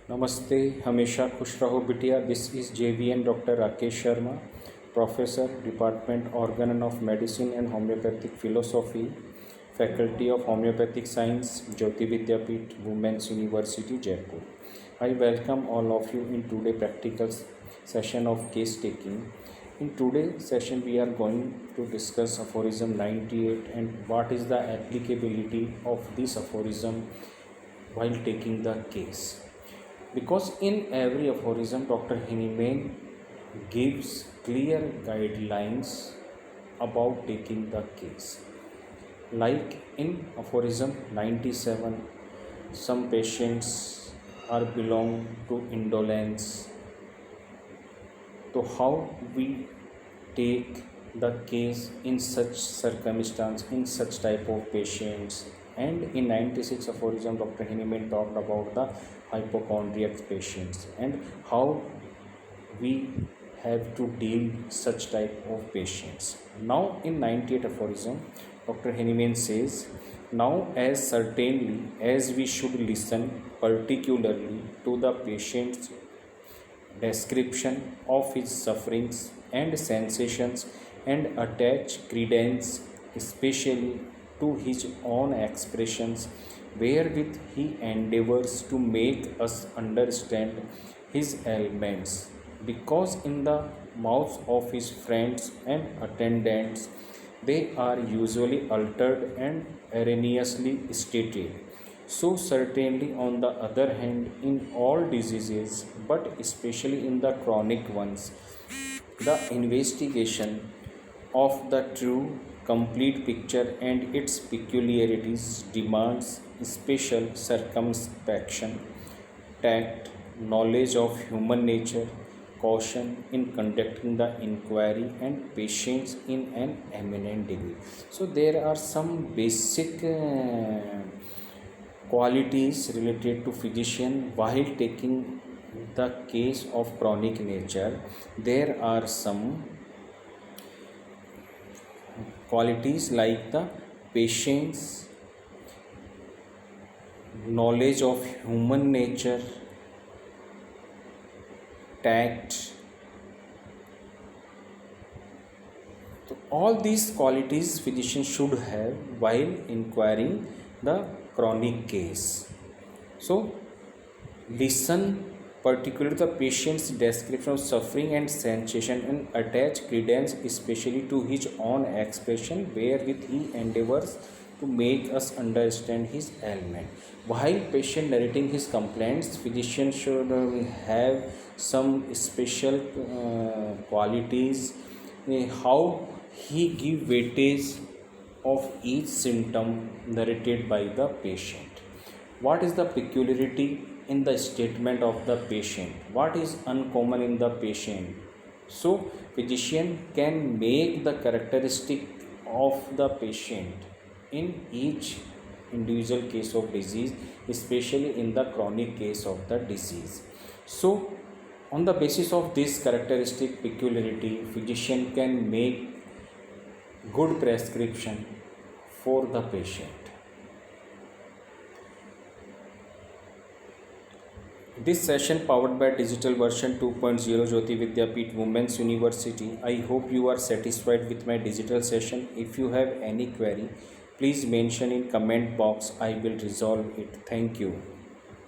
नमस्ते, हमेशा खुश रहो बिटिया। This is JVN doctor Rakesh Sharma, professor department organ of medicine and homoeopathic philosophy, faculty of homoeopathic science, Jyoti Vidyapeeth, women's university, Jaipur. I welcome all of you in today's practical session of case taking. In today's session, we are going to discuss aphorism 98 and what is the applicability of this aphorism while taking the case. Because in every aphorism, Dr. Hiniman gives clear guidelines about taking the case. Like in aphorism 97, some patients are belong to indolence. So how we take the case in such circumstance, in such type of patients? And in 96 aphorism, Dr. Hiniman talked about the hypochondriac patients and how we have to deal such type of patients. Now in 98 aphorism, Dr. Hiniman says, now as certainly as we should listen particularly to the patient's description of his sufferings and sensations and attach credence especially to his own expressions wherewith he endeavors to make us understand his ailments, because in the mouths of his friends and attendants they are usually altered and erroneously stated. So, certainly, on the other hand, in all diseases, but especially in the chronic ones, the investigation of the true, complete picture and its peculiarities demands special circumspection, tact, knowledge of human nature, caution in conducting the inquiry, and patience in an eminent degree. So, there are some basic qualities related to physician while taking the case of chronic nature. There are some qualities like the patience, knowledge of human nature, tact. So all these qualities physicians should have while inquiring the chronic case. So listen particularly the patient's description of suffering and sensation and attach credence especially to his own expression wherewith he endeavors to make us understand his ailment. While patient narrating his complaints, physician should have some special qualities, how he give weightage of each symptom narrated by the patient. What is the peculiarity in the statement of the patient? What is uncommon in the patient? So, physician can make the characteristic of the patient in each individual case of disease, especially in the chronic case of the disease. So, on the basis of this characteristic peculiarity, physician can make good prescription for the patient. This session powered by digital version 2.0 Jyoti Vidyapeeth Women's University. I hope you are satisfied with my digital session. If you have any query, please mention in comment box. I will resolve it. Thank you.